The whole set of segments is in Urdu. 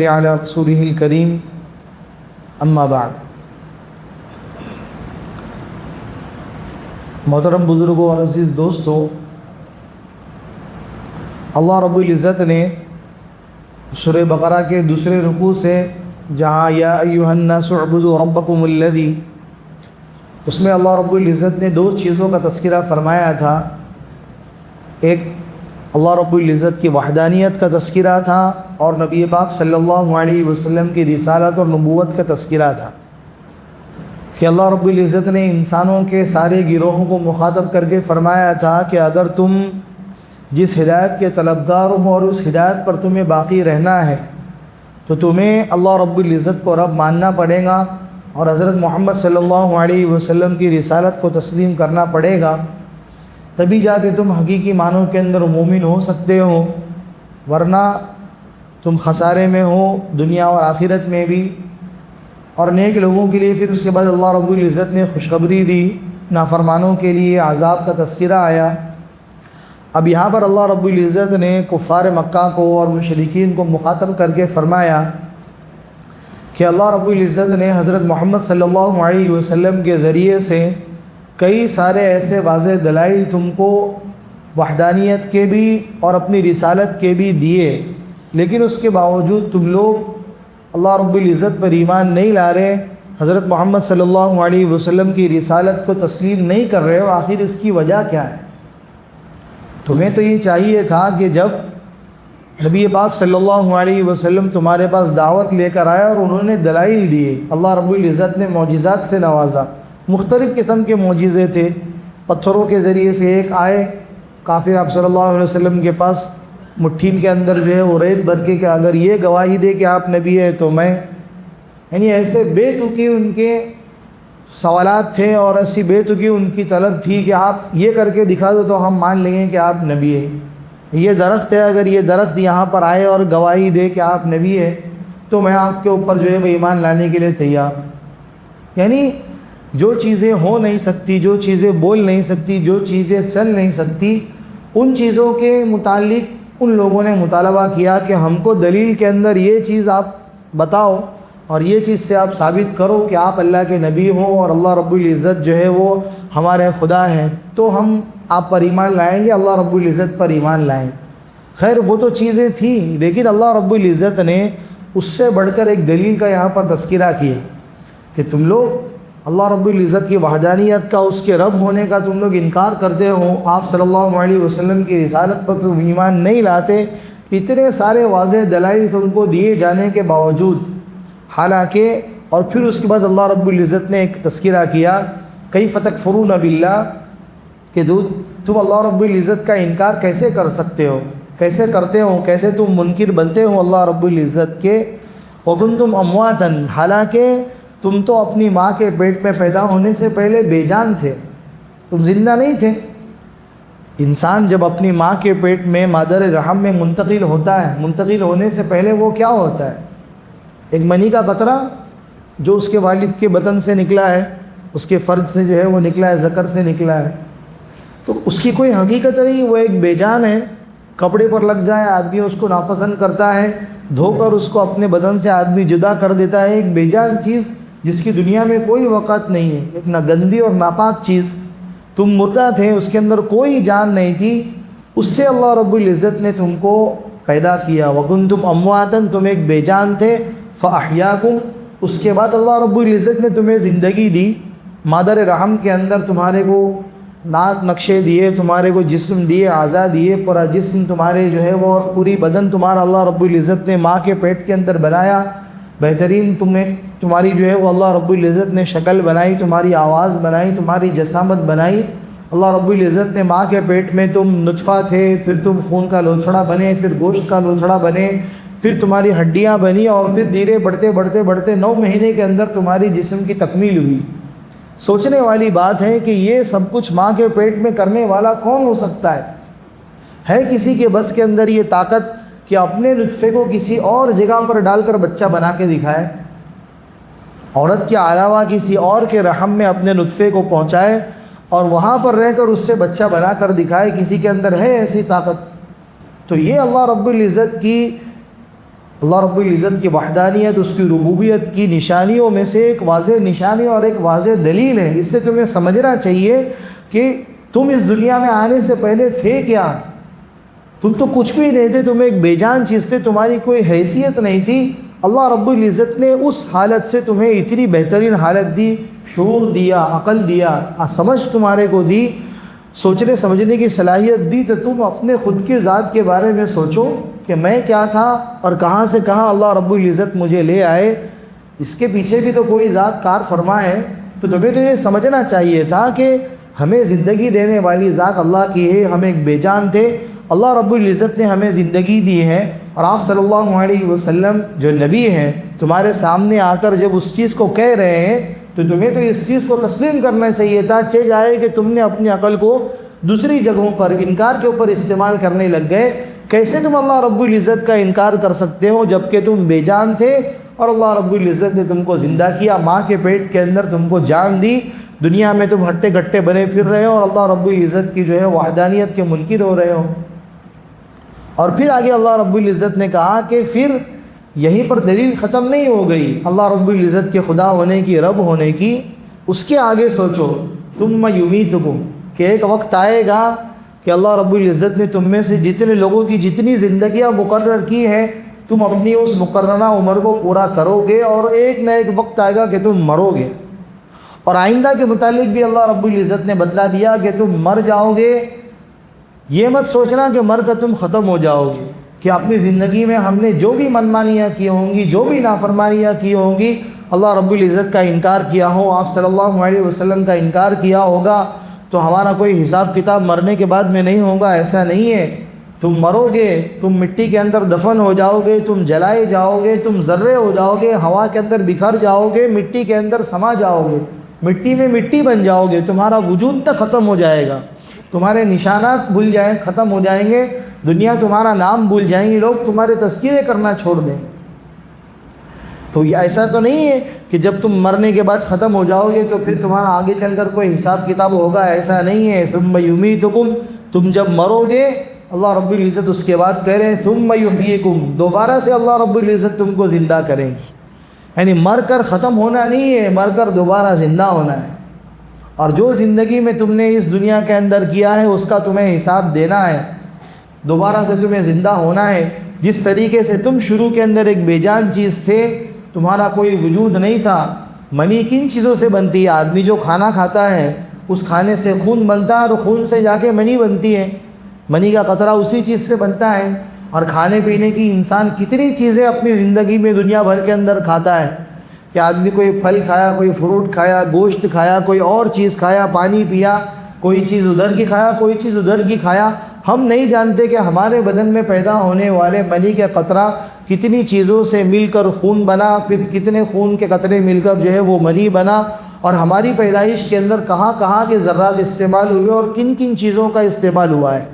صلی علی رسولہ الکریم اما بعد۔ محترم بزرگوں اور عزیز دوستوں، اللہ رب العزت نے سورہ بقرہ کے دوسرے رکوع سے جہاں یا ایھا الناس اعبدوا ربکم الذی، اس میں اللہ رب العزت نے دو چیزوں کا تذکرہ فرمایا تھا۔ ایک اللہ رب العزت کی وحدانیت کا تذکرہ تھا اور نبی پاک صلی اللہ علیہ وسلم کی رسالت اور نبوت کا تذکرہ تھا کہ اللہ رب العزت نے انسانوں کے سارے گروہوں کو مخاطب کر کے فرمایا تھا کہ اگر تم جس ہدایت کے طلبگار ہو اور اس ہدایت پر تمہیں باقی رہنا ہے تو تمہیں اللہ رب العزت کو رب ماننا پڑے گا اور حضرت محمد صلی اللہ علیہ وسلم کی رسالت کو تسلیم کرنا پڑے گا، تبھی جاتے تم حقیقی معنوں کے اندر مومن ہو سکتے ہو، ورنہ تم خسارے میں ہو دنیا اور آخرت میں بھی۔ اور نیک لوگوں کے لیے پھر اس کے بعد اللہ رب العزت نے خوشخبری دی، نافرمانوں کے لیے عذاب کا تذکرہ آیا۔ اب یہاں پر اللہ رب العزت نے کفار مکہ کو اور مشرکین کو مخاطب کر کے فرمایا کہ اللہ رب العزت نے حضرت محمد صلی اللہ علیہ وسلم کے ذریعے سے کئی سارے ایسے واضح دلائل تم کو وحدانیت کے بھی اور اپنی رسالت کے بھی دیے، لیکن اس کے باوجود تم لوگ اللہ رب العزت پر ایمان نہیں لا رہے، حضرت محمد صلی اللہ علیہ وسلم کی رسالت کو تسلیم نہیں کر رہے ہو۔ آخر اس کی وجہ کیا ہے؟ تمہیں تو یہ چاہیے تھا کہ جب نبی پاک صلی اللہ علیہ وسلم تمہارے پاس دعوت لے کر آیا اور انہوں نے دلائل دیے، اللہ رب العزت نے معجزات سے نوازا، مختلف قسم کے معجزے تھے، پتھروں کے ذریعے سے ایک آئے کافر آپ صلی اللہ علیہ وسلم کے پاس مٹھی کے اندر جو ہے وہ ریت بھر کے کہ اگر یہ گواہی دے کہ آپ نبی ہے تو میں، یعنی ایسے بے تکی ان کے سوالات تھے اور ایسی بے تکی ان کی طلب تھی کہ آپ یہ کر کے دکھا دو تو ہم مان لیں گے کہ آپ نبی ہیں۔ یہ درخت ہے، اگر یہ درخت یہاں پر آئے اور گواہی دے کہ آپ نبی ہے تو میں آپ کے اوپر جو ہے وہ ایمان لانے کے لیے تیار۔ یعنی جو چیزیں ہو نہیں سکتی، جو چیزیں بول نہیں سکتی، جو چیزیں چل نہیں سکتی، ان چیزوں کے متعلق ان لوگوں نے مطالبہ کیا کہ ہم کو دلیل کے اندر یہ چیز آپ بتاؤ اور یہ چیز سے آپ ثابت کرو کہ آپ اللہ کے نبی ہوں اور اللہ رب العزت جو ہے وہ ہمارے خدا ہیں، تو ہم آپ پر ایمان لائیں گے، اللہ رب العزت پر ایمان لائیں۔ خیر وہ تو چیزیں تھیں، لیکن اللہ رب العزت نے اس سے بڑھ کر ایک دلیل کا یہاں پر تذکرہ کیا کہ تم لوگ اللہ رب العزت کی وحدانیت کا، اس کے رب ہونے کا تم لوگ انکار کرتے ہو، آپ صلی اللہ علیہ وسلم کی رسالت پر تم ایمان نہیں لاتے، اتنے سارے واضح دلائل تم کو دیے جانے کے باوجود، حالانکہ اور پھر اس کے بعد اللہ رب العزت نے ایک تذکرہ کیا کیف تکفرون باللہ کہ تم اللہ رب العزت کا انکار کیسے کر سکتے ہو، کیسے کرتے ہو، کیسے تم منکر بنتے ہو اللہ رب العزت کے، وکنتم امواتا، حالانکہ تم تو اپنی ماں کے پیٹ میں پیدا ہونے سے پہلے بے جان تھے، تم زندہ نہیں تھے۔ انسان جب اپنی ماں کے پیٹ میں مادر رحم میں منتقل ہوتا ہے، منتقل ہونے سے پہلے وہ کیا ہوتا ہے؟ ایک منی کا قطرہ جو اس کے والد کے بطن سے نکلا ہے، اس کے فرج سے جو ہے وہ نکلا ہے، ذکر سے نکلا ہے، تو اس کی کوئی حقیقت نہیں، وہ ایک بے جان ہے۔ کپڑے پر لگ جائے آدمی اس کو ناپسند کرتا ہے، دھو کر اس کو اپنے بدن سے آدمی جدا کر دیتا ہے، ایک بے جان چیز جس کی دنیا میں کوئی وقت نہیں ہے، ایک نہ گندی اور ناپاک چیز، تم مردہ تھے، اس کے اندر کوئی جان نہیں تھی، اس سے اللہ رب العزت نے تم کو پیدا کیا۔ وکنتم امواتا، تم ایک بے جان تھے، فاحیاکم، اس کے بعد اللہ رب العزت نے تمہیں زندگی دی، مادر رحم کے اندر تمہارے کو ناک نقشے دیے، تمہارے کو جسم دیے، اعضاء دیے، پورا جسم تمہارے جو ہے وہ پوری بدن تمہارا اللہ رب العزت نے ماں کے پیٹ کے اندر بنایا، بہترین تمہاری جو ہے وہ اللہ رب العزت نے شکل بنائی، تمہاری آواز بنائی، تمہاری جسامت بنائی۔ اللہ رب العزت نے ماں کے پیٹ میں تم نطفہ تھے، پھر تم خون کا لوچھڑا بنے، پھر گوشت کا لوچھڑا بنے، پھر تمہاری ہڈیاں بنی اور پھر دھیرے بڑھتے 9 مہینے کے اندر تمہاری جسم کی تکمیل ہوئی۔ سوچنے والی بات ہے کہ یہ سب کچھ ماں کے پیٹ میں کرنے والا کون ہو سکتا ہے کسی کے بس کے اندر یہ طاقت کہ اپنے نطفے کو کسی اور جگہ پر ڈال کر بچہ بنا کے دکھائے، عورت کے علاوہ کسی اور کے رحم میں اپنے نطفے کو پہنچائے اور وہاں پر رہ کر اس سے بچہ بنا کر دکھائے؟ کسی کے اندر ہے ایسی طاقت؟ تو یہ اللہ رب العزت کی اللہ رب العزت کی وحدانیت، اس کی ربوبیت کی نشانیوں میں سے ایک واضح نشانی اور ایک واضح دلیل ہے۔ اس سے تمہیں سمجھنا چاہیے کہ تم اس دنیا میں آنے سے پہلے تھے کیا؟ تم تو کچھ بھی نہیں تھے، تم ایک بے جان چیز تھے، تمہاری کوئی حیثیت نہیں تھی۔ اللہ رب العزت نے اس حالت سے تمہیں اتنی بہترین حالت دی، شعور دیا، عقل دیا، سمجھ تمہارے کو دی، سوچنے سمجھنے کی صلاحیت دی، تو تم اپنے خود کے ذات کے بارے میں سوچو کہ میں کیا تھا اور کہاں سے کہاں اللہ رب العزت مجھے لے آئے۔ اس کے پیچھے بھی تو کوئی ذات کار فرما ہے، تو تمہیں تو یہ سمجھنا چاہیے تھا کہ ہمیں زندگی دینے والی ذات اللہ کی ہے، ہم ایک بے جان تھے، اللہ رب العزت نے ہمیں زندگی دی ہے، اور آپ صلی اللہ علیہ وسلم جو نبی ہیں تمہارے سامنے آ کر جب اس چیز کو کہہ رہے ہیں تو تمہیں تو اس چیز کو تسلیم کرنا چاہیے تھا۔ چہ جائے کہ تم نے اپنی عقل کو دوسری جگہوں پر انکار کے اوپر استعمال کرنے لگ گئے۔ کیسے تم اللہ رب العزت کا انکار کر سکتے ہو جب کہ تم بے جان تھے اور اللہ رب العزت نے تم کو زندہ کیا، ماں کے پیٹ کے اندر تم کو جان دی، دنیا میں تم ہٹے گٹے بنے پھر رہے ہو اور اللہ رب العزت کی جو ہے وحدانیت کے منکر ہو رہے ہو۔ اور پھر آگے اللہ رب العزت نے کہا کہ پھر یہیں پر دلیل ختم نہیں ہو گئی اللہ رب العزت کے خدا ہونے کی، رب ہونے کی، اس کے آگے سوچو ثم یمیتکم، کہ ایک وقت آئے گا کہ اللہ رب العزت نے تم میں سے جتنے لوگوں کی جتنی زندگیاں مقرر کی ہیں تم اپنی اس مقررہ عمر کو پورا کرو گے، اور ایک نہ ایک وقت آئے گا کہ تم مرو گے۔ اور آئندہ کے متعلق بھی اللہ رب العزت نے بتلا دیا کہ تم مر جاؤ گے۔ یہ مت سوچنا کہ مر کر تم ختم ہو جاؤ گے، کہ اپنی زندگی میں ہم نے جو بھی منمانیاں کی ہوں گی، جو بھی نافرمانیاں کی ہوں گی، اللہ رب العزت کا انکار کیا ہو، آپ صلی اللہ علیہ وسلم کا انکار کیا ہوگا، تو ہمارا کوئی حساب کتاب مرنے کے بعد میں نہیں ہوگا۔ ایسا نہیں ہے، تم مرو گے، تم مٹی کے اندر دفن ہو جاؤ گے، تم جلائے جاؤ گے، تم ذرے ہو جاؤ گے، ہوا کے اندر بکھر جاؤ گے، مٹی کے اندر سما جاؤ گے، مٹی میں مٹی بن جاؤ گے، تمہارا وجود تک ختم ہو جائے گا، تمہارے نشانات بھول جائیں، ختم ہو جائیں گے، دنیا تمہارا نام بھول جائیں گے، لوگ تمہارے تذکرے کرنا چھوڑ دیں۔ تو یہ ایسا تو نہیں ہے کہ جب تم مرنے کے بعد ختم ہو جاؤ گے تو پھر تمہارا آگے چل کر کوئی حساب کتاب ہوگا، ایسا نہیں ہے۔ ثم یمیتکم، تم جب مرو گے اللہ رب العزت اس کے بعد کہہ رہے ہیں ثم یحییکم، دوبارہ سے اللہ رب العزت تم کو زندہ کریں گے، یعنی مر کر ختم ہونا نہیں ہے، مر کر دوبارہ زندہ ہونا ہے، اور جو زندگی میں تم نے اس دنیا کے اندر کیا ہے اس کا تمہیں حساب دینا ہے، دوبارہ سے تمہیں زندہ ہونا ہے۔ جس طریقے سے تم شروع کے اندر ایک بے جان چیز تھے، تمہارا کوئی وجود نہیں تھا۔ منی کن چیزوں سے بنتی ہے؟ آدمی جو کھانا کھتا ہے اس کھانے سے خون بنتا ہے، اور خون سے جا کے منی بنتی ہے، منی کا قطرہ اسی چیز سے بنتا ہے۔ اور کھانے پینے کی انسان کتنی چیزیں اپنی زندگی میں دنیا بھر کے اندر کھاتا ہے، کہ آدمی کوئی پھل کھایا، کوئی فروٹ کھایا، گوشت کھایا، کوئی اور چیز کھایا، پانی پیا، کوئی چیز ادھر کی کھایا، کوئی چیز ادھر کی کھایا۔ ہم نہیں جانتے کہ ہمارے بدن میں پیدا ہونے والے منی کے قطرہ کتنی چیزوں سے مل کر خون بنا، پھر کتنے خون کے قطرے مل کر جو ہے وہ منی بنا، اور ہماری پیدائش کے اندر کہاں کہاں کے ذرات استعمال ہوئے اور کن کن چیزوں کا استعمال ہوا ہے۔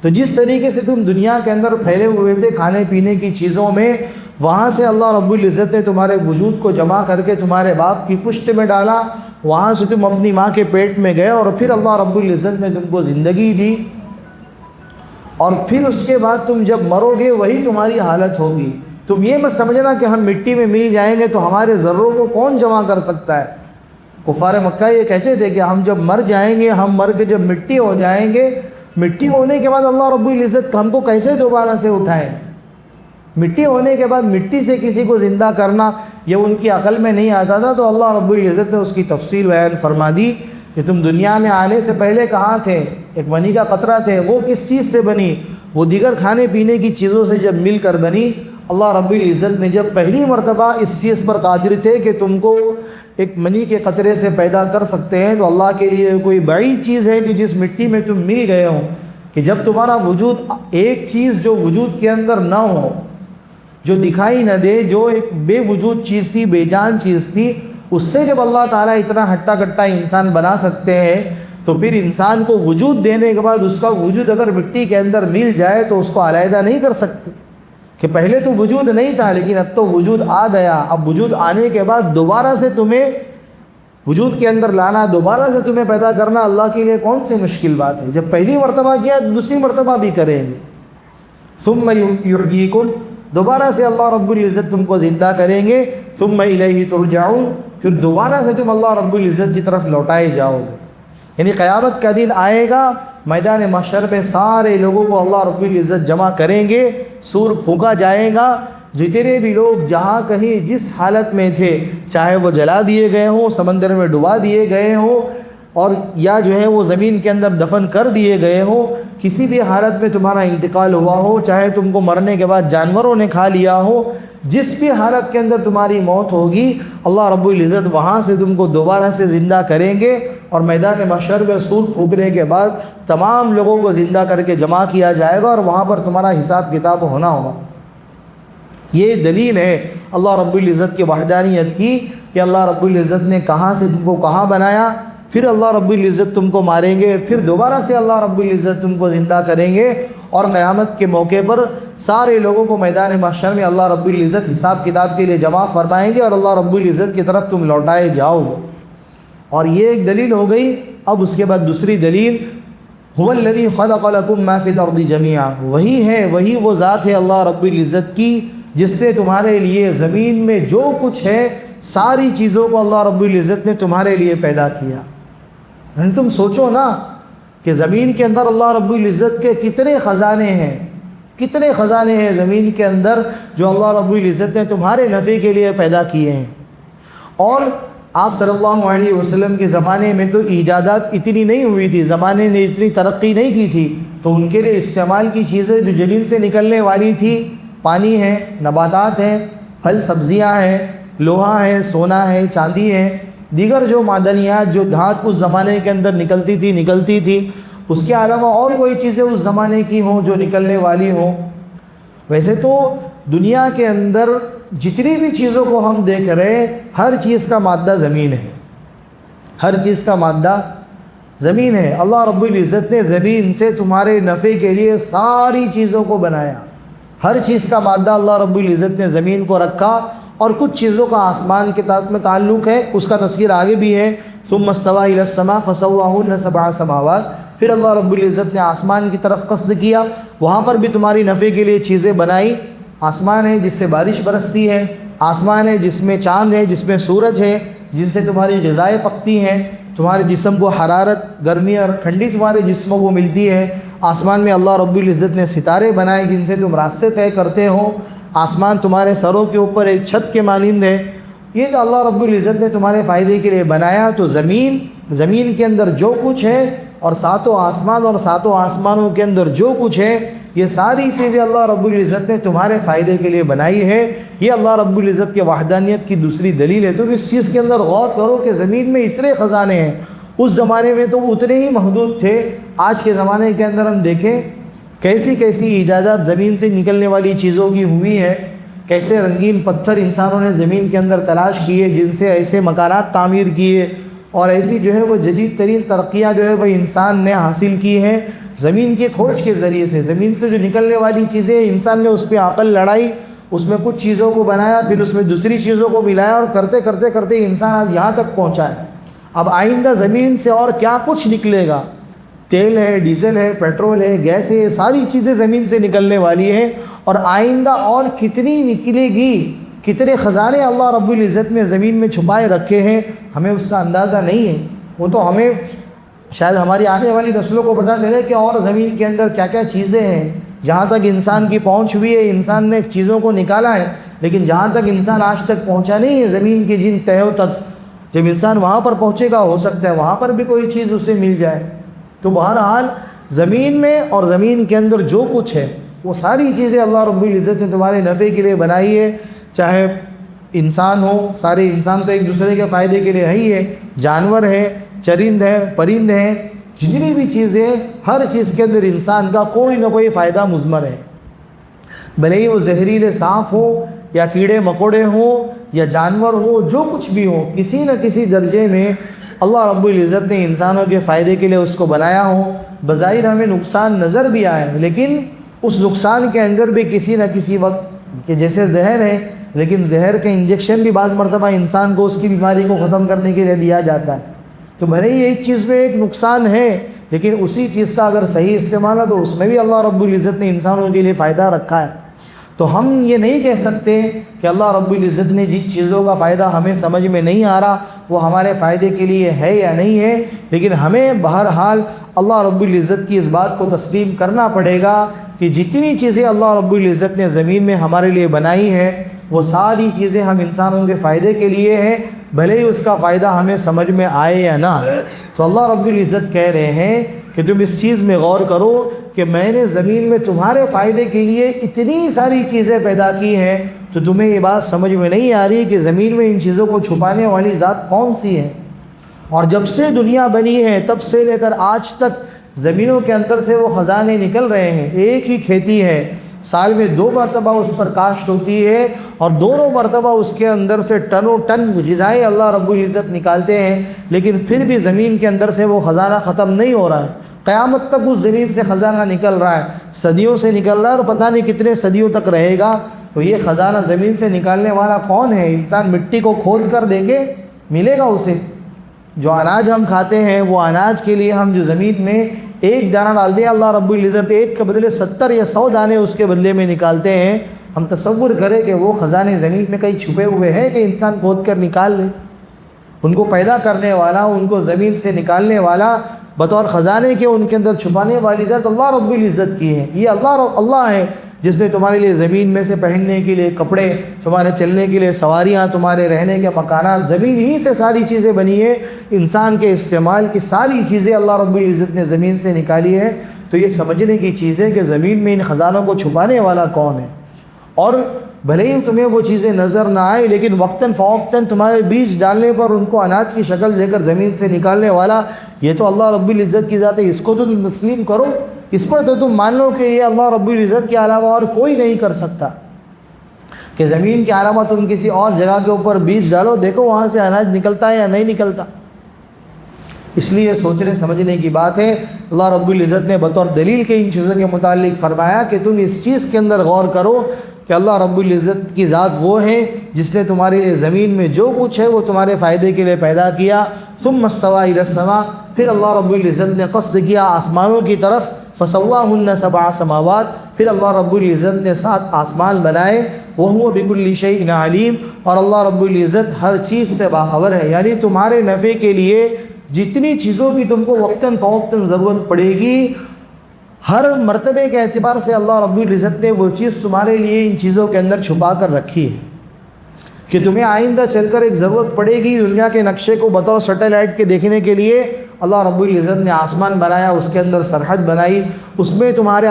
تو جس طریقے سے تم دنیا کے اندر پھیلے ہوئے تھے کھانے پینے کی چیزوں میں، وہاں سے اللہ رب العزت نے تمہارے وجود کو جمع کر کے تمہارے باپ کی پشت میں ڈالا، وہاں سے تم اپنی ماں کے پیٹ میں گئے، اور پھر اللہ رب العزت نے تم کو زندگی دی، اور پھر اس کے بعد تم جب مرو گے وہی تمہاری حالت ہوگی۔ تم یہ مت سمجھنا کہ ہم مٹی میں مل جائیں گے تو ہمارے ذروں کو کون جمع کر سکتا ہے۔ کفار مکہ یہ کہتے تھے کہ ہم جب مر جائیں گے، ہم مر کے جب مٹی ہو جائیں گے، مٹی ہونے کے بعد اللہ رب العزت ہم کو کیسے دوبارہ سے اٹھائیں؟ مٹی ہونے کے بعد مٹی سے کسی کو زندہ کرنا یہ ان کی عقل میں نہیں آتا تھا۔ تو اللہ رب العزت نے اس کی تفصیل بیان فرما دی کہ تم دنیا میں آنے سے پہلے کہاں تھے، ایک منی کا قطرہ تھے، وہ کس چیز سے بنی، وہ دیگر کھانے پینے کی چیزوں سے جب مل کر بنی۔ اللہ رب العزت نے جب پہلی مرتبہ اس چیز پر قادر تھے کہ تم کو ایک منی کے قطرے سے پیدا کر سکتے ہیں، تو اللہ کے لیے کوئی بڑی چیز ہے کہ جس مٹی میں تم مل گئے ہو، کہ جب تمہارا وجود ایک چیز جو وجود کے اندر نہ ہو، جو دکھائی نہ دے، جو ایک بے وجود چیز تھی، بے جان چیز تھی، اس سے جب اللہ تعالیٰ اتنا ہٹا کٹا انسان بنا سکتے ہیں، تو پھر انسان کو وجود دینے کے بعد اس کا وجود اگر مٹی کے اندر مل جائے تو اس کو علیحدہ نہیں کر سکتے، کہ پہلے تو وجود نہیں تھا لیکن اب تو وجود آ گیا۔ اب وجود آنے کے بعد دوبارہ سے تمہیں وجود کے اندر لانا، دوبارہ سے تمہیں پیدا کرنا اللہ کے لیے کون سی مشکل بات ہے؟ جب پہلی مرتبہ کیا دوسری مرتبہ بھی کریں گے۔ ثم یحییکم، دوبارہ سے اللہ رب العزت تم کو زندہ کریں گے، ثم الیہ ترجعون، پھر دوبارہ سے تم اللہ رب العزت کی طرف لوٹائے جاؤ گے۔ یعنی قیامت کا دن آئے گا، میدان محشر میں سارے لوگوں کو اللہ رب العزت جمع کریں گے، سور پھونکا جائے گا، جتنے بھی لوگ جہاں کہیں جس حالت میں تھے، چاہے وہ جلا دیے گئے ہوں، سمندر میں ڈبا دیے گئے ہوں، اور یا جو ہے وہ زمین کے اندر دفن کر دیے گئے ہوں، کسی بھی حالت میں تمہارا انتقال ہوا ہو، چاہے تم کو مرنے کے بعد جانوروں نے کھا لیا ہو، جس بھی حالت کے اندر تمہاری موت ہوگی، اللہ رب العزت وہاں سے تم کو دوبارہ سے زندہ کریں گے، اور میدان محشر میں سور پھونکنے کے بعد تمام لوگوں کو زندہ کر کے جمع کیا جائے گا، اور وہاں پر تمہارا حساب کتاب ہونا ہوگا۔ یہ دلیل ہے اللہ رب العزت کی وحدانیت کی کہ اللہ رب العزت نے کہاں سے تم کو کہاں بنایا، پھر اللہ رب العزت تم کو ماریں گے، پھر دوبارہ سے اللہ رب العزت تم کو زندہ کریں گے، اور قیامت کے موقع پر سارے لوگوں کو میدان محشر میں اللہ رب العزت حساب کتاب کے لیے جمع فرمائیں گے، اور اللہ رب العزت کی طرف تم لوٹائے جاؤ گے۔ اور یہ ایک دلیل ہو گئی۔ اب اس کے بعد دوسری دلیل، هو الذی خلق لکم ما فی الارض جمیعا، وہی وہ ذات ہے اللہ رب العزت کی جس نے تمہارے لیے زمین میں جو کچھ ہے ساری چیزوں کو اللہ رب العزت نے تمہارے لیے پیدا کیا۔ تم سوچو نا کہ زمین کے اندر اللہ رب العزت کے کتنے خزانے ہیں زمین کے اندر، جو اللہ رب العزت نے تمہارے نفع کے لیے پیدا کیے ہیں۔ اور آپ صلی اللہ علیہ وسلم کے زمانے میں تو ایجادات اتنی نہیں ہوئی تھی، زمانے نے اتنی ترقی نہیں کی تھی، تو ان کے لیے استعمال کی چیزیں جو زمین سے نکلنے والی تھی، پانی ہے، نباتات ہیں، پھل سبزیاں ہیں، لوہا ہے، سونا ہے، چاندی ہے، دیگر جو معدنیات جو دھات اس زمانے کے اندر نکلتی تھی، اس کے علاوہ اور کوئی چیزیں اس زمانے کی ہوں جو نکلنے والی ہوں۔ ویسے تو دنیا کے اندر جتنی بھی چیزوں کو ہم دیکھ رہے ہیں، ہر چیز کا مادہ زمین ہے، ہر چیز کا مادہ زمین ہے۔ اللہ رب العزت نے زمین سے تمہارے نفع کے لیے ساری چیزوں کو بنایا، ہر چیز کا مادہ اللہ رب العزت نے زمین کو رکھا، اور کچھ چیزوں کا آسمان کے ساتھ میں تعلق ہے، اس کا تذکر آگے بھی ہے۔ ثم استوى الى السماء فسواهن 7 سماوات، پھر اللہ رب العزت نے آسمان کی طرف قصد کیا، وہاں پر بھی تمہاری نفع کے لیے چیزیں بنائی۔ آسمان ہے جس سے بارش برستی ہے، آسمان ہے جس میں چاند ہے، جس میں سورج ہے، جن سے تمہاری غذائیں پکتی ہیں، تمہارے جسم کو حرارت، گرمی اور ٹھنڈی تمہارے جسموں کو ملتی ہے۔ آسمان میں اللہ رب العزت نے ستارے بنائے جن سے تم راستے طے کرتے ہو۔ آسمان تمہارے سروں کے اوپر ایک چھت کے مانند ہے۔ یہ جو اللہ رب العزت نے تمہارے فائدے کے لیے بنایا، تو زمین کے اندر جو کچھ ہے، اور ساتوں آسمان اور ساتوں آسمانوں کے اندر جو کچھ ہے، یہ ساری چیزیں اللہ رب العزت نے تمہارے فائدے کے لیے بنائی ہے۔ یہ اللہ رب العزت کے وحدانیت کی دوسری دلیل ہے۔ تو اس چیز کے اندر غور کرو کہ زمین میں اتنے خزانے ہیں، اس زمانے میں تو اتنے ہی محدود تھے۔ آج کے زمانے کے اندر ہم دیکھیں کیسی ایجادات زمین سے نکلنے والی چیزوں کی ہوئی ہے، کیسے رنگین پتھر انسانوں نے زمین کے اندر تلاش کیے، جن سے ایسے مکانات تعمیر کیے، اور ایسی جو ہے وہ جدید ترین ترقیاں جو ہے وہ انسان نے حاصل کی ہیں زمین کے کھوج کے ذریعے سے۔ زمین سے جو نکلنے والی چیزیں انسان نے اس پہ عقل لڑائی، اس میں کچھ چیزوں کو بنایا، پھر اس میں دوسری چیزوں کو ملایا، اور کرتے انسان آج یہاں تک پہنچا ہے۔ اب آئندہ زمین سے اور کیا کچھ نکلے گا، تیل ہے، ڈیزل ہے، پیٹرول ہے، گیس ہے، ساری چیزیں زمین سے نکلنے والی ہیں، اور آئندہ اور کتنی نکلے گی، کتنے خزانے اللہ رب العزت نے زمین میں چھپائے رکھے ہیں، ہمیں اس کا اندازہ نہیں ہے۔ وہ تو ہمیں شاید ہماری آنے والی نسلوں کو پتہ چلے کہ اور زمین کے اندر کیا کیا چیزیں ہیں۔ جہاں تک انسان کی پہنچ ہوئی ہے، انسان نے چیزوں کو نکالا ہے، لیکن جہاں تک انسان آج تک پہنچا نہیں ہے زمین کی جن تہوں تک، جب انسان وہاں پر پہنچے گا، ہو سکتا ہے وہاں پر بھی کوئی چیز اسے مل جائے۔ تو بہرحال زمین میں اور زمین کے اندر جو کچھ ہے، وہ ساری چیزیں اللہ رب العزت نے تمہارے نفع کے لیے بنائی ہے۔ چاہے انسان ہو، سارے انسان تو ایک دوسرے کے فائدے کے لیے ہی ہے، جانور ہے، چرند ہے، پرند ہیں، جتنی بھی چیزیں، ہر چیز کے اندر انسان کا کوئی نہ کوئی فائدہ مضمر ہے، بھلے ہی وہ زہریلے سانپ ہو یا کیڑے مکوڑے ہوں یا جانور ہو، جو کچھ بھی ہو، کسی نہ کسی درجے میں اللہ رب العزت نے انسانوں کے فائدے کے لیے اس کو بنایا ہو۔ بظاہر ہمیں نقصان نظر بھی آئے، لیکن اس نقصان کے اندر بھی کسی نہ کسی وقت، کہ جیسے زہر ہے، لیکن زہر کا انجیکشن بھی بعض مرتبہ انسان کو اس کی بیماری کو ختم کرنے کے لیے دیا جاتا ہے۔ تو بھلے ہی ایک چیز میں ایک نقصان ہے، لیکن اسی چیز کا اگر صحیح استعمال ہے تو اس میں بھی اللہ رب العزت نے انسانوں کے لیے فائدہ رکھا ہے۔ تو ہم یہ نہیں کہہ سکتے کہ اللہ رب العزت نے جن چیزوں کا فائدہ ہمیں سمجھ میں نہیں آ رہا وہ ہمارے فائدے کے لیے ہے یا نہیں ہے، لیکن ہمیں بہرحال اللہ رب العزت کی اس بات کو تسلیم کرنا پڑے گا کہ جتنی چیزیں اللہ رب العزت نے زمین میں ہمارے لیے بنائی ہیں وہ ساری چیزیں ہم انسانوں کے فائدے کے لیے ہیں، بھلے ہی اس کا فائدہ ہمیں سمجھ میں آئے یا نہ آئے۔ تو اللہ رب العزت کہہ رہے ہیں کہ تم اس چیز میں غور کرو کہ میں نے زمین میں تمہارے فائدے کے لیے اتنی ساری چیزیں پیدا کی ہیں، تو تمہیں یہ بات سمجھ میں نہیں آ رہی کہ زمین میں ان چیزوں کو چھپانے والی ذات کون سی ہے؟ اور جب سے دنیا بنی ہے تب سے لے کر آج تک زمینوں کے اندر سے وہ خزانے نکل رہے ہیں۔ ایک ہی کھیتی ہے، سال میں 2 مرتبہ اس پر کاشت ہوتی ہے، اور دونوں مرتبہ اس کے اندر سے ٹنوں ٹن غذائیں اللہ رب العزت نکالتے ہیں، لیکن پھر بھی زمین کے اندر سے وہ خزانہ ختم نہیں ہو رہا ہے۔ قیامت تک اس زمین سے خزانہ نکل رہا ہے، صدیوں سے نکل رہا ہے، اور پتہ نہیں کتنے صدیوں تک رہے گا۔ تو یہ خزانہ زمین سے نکالنے والا کون ہے؟ انسان مٹی کو کھود کر دیں گے، ملے گا اسے؟ جو اناج ہم کھاتے ہیں وہ اناج کے لیے ہم جو زمین میں ایک دانہ ڈال دیں، اللہ رب العزت ایک کے بدلے 70 یا 100 دانے اس کے بدلے میں نکالتے ہیں۔ ہم تصور کریں کہ وہ خزانے زمین میں کہیں چھپے ہوئے ہیں کہ انسان کھود کر نکال لے؟ ان کو پیدا کرنے والا، ان کو زمین سے نکالنے والا، بطور خزانے کے ان کے اندر چھپانے والی ذات اللہ رب العزت کی ہے۔ یہ اللہ ہے جس نے تمہارے لیے زمین میں سے پہننے کے لیے کپڑے، تمہارے چلنے کے لیے سواریاں، تمہارے رہنے کے مکانات، زمین ہی سے ساری چیزیں بنی ہے۔ انسان کے استعمال کی ساری چیزیں اللہ رب العزت نے زمین سے نکالی ہے۔ تو یہ سمجھنے کی چیز ہے کہ زمین میں ان خزانوں کو چھپانے والا کون ہے، اور بھلے ہی تمہیں وہ چیزیں نظر نہ آئے، لیکن وقتاً فوقتاً تمہارے بیج ڈالنے پر ان کو اناج کی شکل دے کر زمین سے نکالنے والا یہ تو اللہ رب العزت کی ذات ہے۔ اس کو تو تم تسلیم کرو، اس پر تو تم مان لو کہ یہ اللہ رب العزت کے علاوہ اور کوئی نہیں کر سکتا، کہ زمین کے علاوہ تم کسی اور جگہ کے اوپر بیج ڈالو، دیکھو وہاں سے اناج نکلتا ہے یا نہیں نکلتا۔ اس لیے سوچنے سمجھنے کی بات ہے۔ اللہ رب العزت نے بطور دلیل کے ان چیزوں کے متعلق فرمایا کہ تم اس چیز کے اندر غور کرو کہ اللہ رب العزت کی ذات وہ ہے جس نے تمہارے لیے زمین میں جو کچھ ہے وہ تمہارے فائدے کے لیے پیدا کیا۔ ثم استوى الى السماء، پھر اللہ رب العزت نے قصد کیا آسمانوں کی طرف، فسواهن 7 سماوات، پھر اللہ رب العزت نے 7 آسمان بنائے، وهو بكل شيء علیم، اور اللہ رب العزت ہر چیز سے باخبر ہے۔ یعنی تمہارے نفع کے لیے جتنی چیزوں کی تم کو وقتاً فوقتاً ضرورت پڑے گی، ہر مرتبے کے اعتبار سے اللہ رب العزت نے وہ چیز تمہارے لیے ان چیزوں کے اندر چھپا کر رکھی ہے کہ تمہیں آئندہ چل کر ایک ضرورت پڑے گی۔ دنیا کے نقشے کو بطور سیٹلائٹ کے دیکھنے کے لیے اللہ رب العزت نے آسمان بنایا، اس کے اندر سرحد بنائی، اس میں تمہارے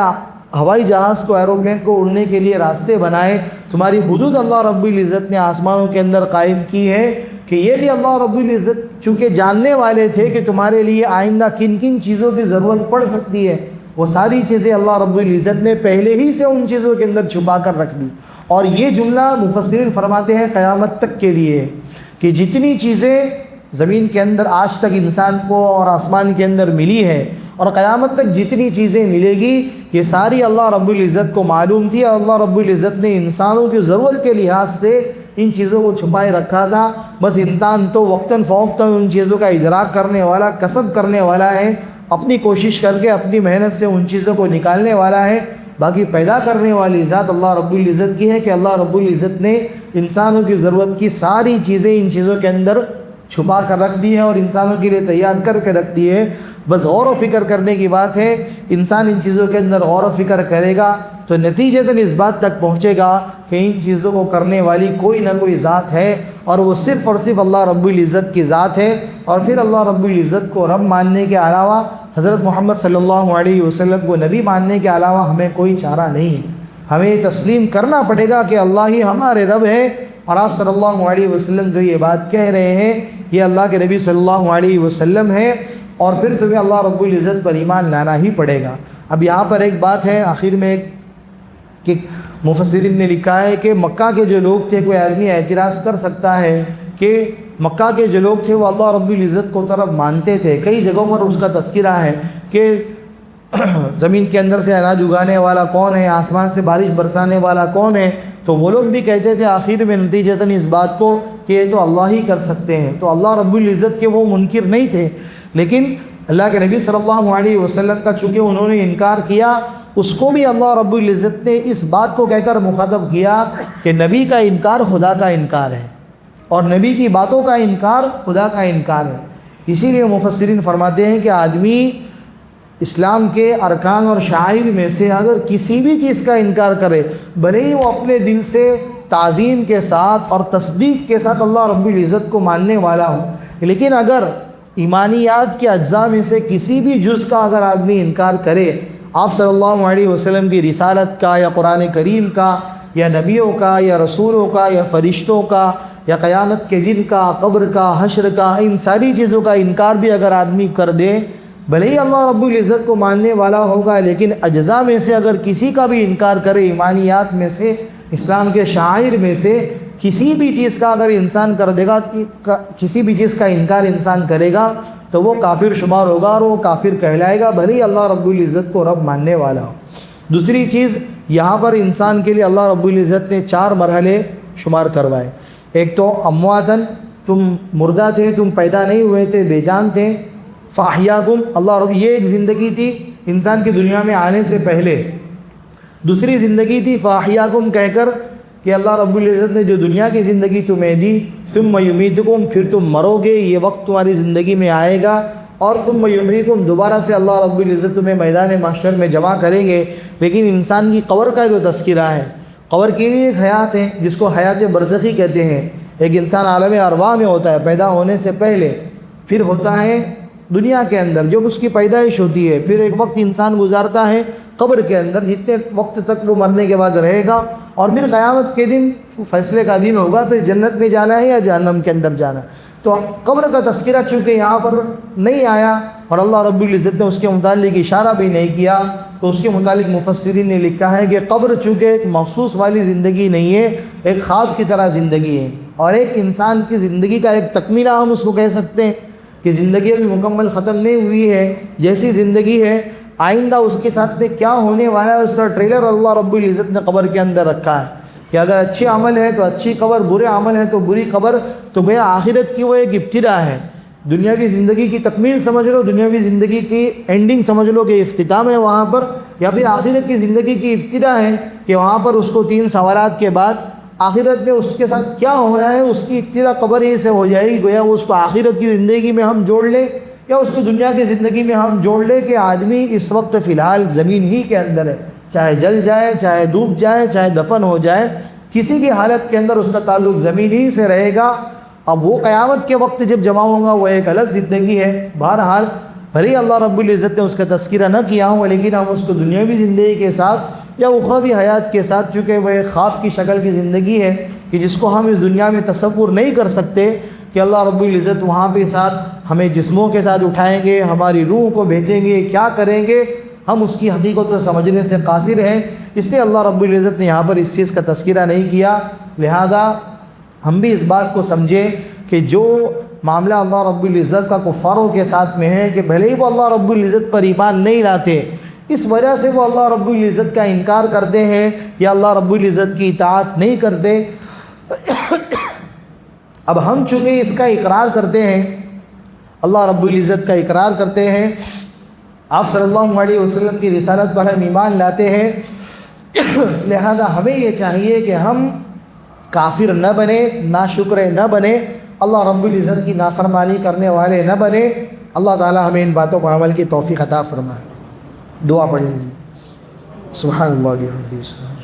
ہوائی جہاز کو، ایروپلین کو اڑنے کے لیے راستے بنائے، تمہاری حدود اللہ رب العزت نے آسمانوں کے اندر قائم کی ہے کہ یہ بھی اللہ رب العزت چونکہ جاننے والے تھے کہ تمہارے لیے آئندہ کن کن چیزوں کی ضرورت پڑ سکتی ہے، وہ ساری چیزیں اللہ رب العزت نے پہلے ہی سے ان چیزوں کے اندر چھپا کر رکھ دی۔ اور یہ جملہ مفسرین فرماتے ہیں قیامت تک کے لیے کہ جتنی چیزیں زمین کے اندر آج تک انسان کو اور آسمان کے اندر ملی ہے، اور قیامت تک جتنی چیزیں ملے گی، یہ ساری اللہ رب العزت کو معلوم تھی، اور اللہ رب العزت نے انسانوں کی ضرورت کے لحاظ سے ان چیزوں کو چھپائے رکھا تھا۔ بس انسان تو وقتاً فوقتاً ان چیزوں کا ادراک کرنے والا، کسب کرنے والا ہے، اپنی کوشش کر کے اپنی محنت سے ان چیزوں کو نکالنے والا ہے۔ باقی پیدا کرنے والی ذات اللہ رب العزت کی ہے کہ اللہ رب العزت نے انسانوں کی ضرورت کی ساری چیزیں ان چیزوں کے اندر چھپا کر رکھ دی ہے اور انسانوں کے لیے تیار کر کے رکھ دی ہے۔ بس غور و فکر کرنے کی بات ہے، انسان ان چیزوں کے اندر غور و فکر کرے گا تو نتیجتاً اس بات تک پہنچے گا کہ ان چیزوں کو کرنے والی کوئی نہ کوئی ذات ہے، اور وہ صرف اور صرف اللہ رب العزت کی ذات ہے۔ اور پھر اللہ رب العزت کو رب ماننے کے علاوہ، حضرت محمد صلی اللہ علیہ وسلم کو نبی ماننے کے علاوہ ہمیں کوئی چارہ نہیں ہے۔ ہمیں یہ تسلیم کرنا پڑے گا کہ اللہ ہی ہمارے رب ہے، اور آپ صلی اللہ علیہ وسلم جو یہ بات کہہ رہے ہیں یہ اللہ کے نبی صلی اللہ علیہ وسلم ہے، اور پھر تمہیں اللہ رب العزت پر ایمان لانا ہی پڑے گا۔ اب یہاں پر ایک بات ہے آخر میں کہ مفسرین نے لکھا ہے کہ مکہ کے جو لوگ تھے، کوئی آدمی اعتراض کر سکتا ہے کہ مکہ کے جو لوگ تھے وہ اللہ رب العزت کو طرف مانتے تھے، کئی جگہوں پر اس کا تذکرہ ہے کہ زمین کے اندر سے اناج اگانے والا کون ہے، آسمان سے بارش برسانے والا کون ہے، تو وہ لوگ بھی کہتے تھے آخر میں نتیجتاً اس بات کو کہ یہ تو اللہ ہی کر سکتے ہیں۔ تو اللہ رب العزت کے وہ منکر نہیں تھے، لیکن اللہ کے نبی صلی اللہ علیہ وسلم کا چونکہ انہوں نے انکار کیا اس کو بھی اللہ رب العزت نے اس بات کو کہہ کر مخاطب کیا کہ نبی کا انکار خدا کا انکار ہے، اور نبی کی باتوں کا انکار خدا کا انکار ہے۔ اسی لیے مفسرین فرماتے ہیں کہ آدمی اسلام کے ارکان اور شعائر میں سے اگر کسی بھی چیز کا انکار کرے، بھلے ہی وہ اپنے دل سے تعظیم کے ساتھ اور تصدیق کے ساتھ اللہ رب العزت کو ماننے والا ہو، لیکن اگر ایمانیات کے اجزاء میں سے کسی بھی جز کا اگر آدمی انکار کرے، آپ صلی اللہ علیہ وسلم کی رسالت کا یا قرآن کریم کا یا نبیوں کا یا رسولوں کا یا فرشتوں کا یا قیامت کے دن کا، قبر کا، حشر کا، ان ساری چیزوں کا انکار بھی اگر آدمی کر دے، بھلے ہی اللہ رب العزت کو ماننے والا ہوگا، لیکن اجزاء میں سے اگر کسی کا بھی انکار کرے، ایمانیات میں سے، اسلام کے شعائر میں سے کسی بھی چیز کا اگر انسان کر دے گا، کسی بھی چیز کا انکار انسان کرے گا تو وہ کافر شمار ہوگا اور وہ کافر کہلائے گا، بھلے ہی اللہ رب العزت کو رب ماننے والا ہو۔ دوسری چیز، یہاں پر انسان کے لیے اللہ رب العزت نے 4 مرحلے شمار کروائے۔ ایک تو امواتن، تم مردہ تھے، تم پیدا نہیں ہوئے تھے، بے جان تھے، فاحیاکم، اللہ رب، یہ ایک زندگی تھی انسان کی دنیا میں آنے سے پہلے۔ دوسری زندگی تھی فاحیاکم کہہ کر کہ اللہ رب العزت نے جو دنیا کی زندگی تمہیں دی، ثم یمیتکم، پھر تم مرو گے، یہ وقت تمہاری زندگی میں آئے گا، اور ثم یحییکم، دوبارہ سے اللہ رب العزت تمہیں میدان محشر میں جمع کریں گے۔ لیکن انسان کی قبر کا جو تذکرہ ہے، قبر کی بھی ایک حیات ہے جس کو حیات برزخی کہتے ہیں۔ ایک انسان عالم ارواح میں ہوتا ہے پیدا ہونے سے پہلے، پھر ہوتا ہے دنیا کے اندر جب اس کی پیدائش ہوتی ہے، پھر ایک وقت انسان گزارتا ہے قبر کے اندر جتنے وقت تک وہ مرنے کے بعد رہے گا، اور پھر قیامت کے دن فیصلے کا دن ہوگا، پھر جنت میں جانا ہے یا جہنم کے اندر جانا۔ تو قبر کا تذکرہ چونکہ یہاں پر نہیں آیا اور اللہ رب العزت نے اس کے متعلق اشارہ بھی نہیں کیا، تو اس کے متعلق مفسرین نے لکھا ہے کہ قبر چونکہ ایک مخصوص والی زندگی نہیں ہے، ایک خواب کی طرح زندگی ہے، اور ایک انسان کی زندگی کا ایک تکملہ ہم اس کو کہہ سکتے ہیں کہ زندگی ابھی مکمل ختم نہیں ہوئی ہے، جیسی زندگی ہے آئندہ اس کے ساتھ میں کیا ہونے والا ہے اس کا ٹریلر اللہ رب العزت نے قبر کے اندر رکھا ہے کہ اگر اچھی عمل ہے تو اچھی قبر، برے عمل ہے تو بری قبر۔ تو گویا آخرت کی وہ ایک ابتدا ہے، دنیاوی زندگی کی تکمیل سمجھ لو، دنیاوی زندگی کی اینڈنگ سمجھ لو کہ اختتام ہے وہاں پر، یا پھر آخرت کی زندگی کی ابتدا ہے کہ وہاں پر اس کو 3 سوالات کے بعد آخرت میں اس کے ساتھ کیا ہو رہا ہے اس کی ابتدا قبر ہی سے ہو جائے گی۔ گویا وہ اس کو آخرت کی زندگی میں ہم جوڑ لیں یا اس کو دنیا کی زندگی میں ہم جوڑ لیں کہ آدمی اس وقت فی الحال زمین ہی کے اندر ہے، چاہے جل جائے، چاہے ڈوب جائے، چاہے دفن ہو جائے، کسی بھی حالت کے اندر اس کا تعلق زمین ہی سے رہے گا۔ اب وہ قیامت کے وقت جب جمع ہوگا وہ ایک الگ زندگی ہے۔ بہرحال بھلے اللہ رب العزت نے اس کا تذکرہ نہ کیا ہو، لیکن ہم اس کو دنیاوی زندگی کے ساتھ یا اخروی حیات کے ساتھ، چونکہ وہ ایک خواب کی شکل کی زندگی ہے کہ جس کو ہم اس دنیا میں تصور نہیں کر سکتے کہ اللہ رب العزت وہاں پہ ساتھ ہمیں جسموں کے ساتھ اٹھائیں گے، ہماری روح کو بھیجیں گے، کیا کریں گے، ہم اس کی حقیقت کو سمجھنے سے قاصر ہیں۔ اس لیے اللہ رب العزت نے یہاں پر اس چیز کا تذکرہ نہیں کیا۔ لہذا ہم بھی اس بات کو سمجھیں کہ جو معاملہ اللہ رب العزت کا کفاروں کے ساتھ میں ہے کہ بھلے ہی وہ اللہ رب العزت پر ایمان نہیں لاتے، اس وجہ سے وہ اللہ رب العزت کا انکار کرتے ہیں یا اللہ رب العزت کی اطاعت نہیں کرتے۔ اب ہم چونکہ اس کا اقرار کرتے ہیں، اللہ رب العزت کا اقرار کرتے ہیں، آپ صلی اللہ علیہ وسلم کی رسالت پر ہم ایمان لاتے ہیں، لہذا ہمیں یہ چاہیے کہ ہم کافر نہ بنے، ناشکر نہ بنے، اللہ رب العزت کی نافرمانی کرنے والے نہ بنے۔ اللہ تعالی ہمیں ان باتوں پر عمل کی توفیق عطا فرمائے۔ دعا پڑھ لیجیے۔ سبحان اللہ وبحمدہ۔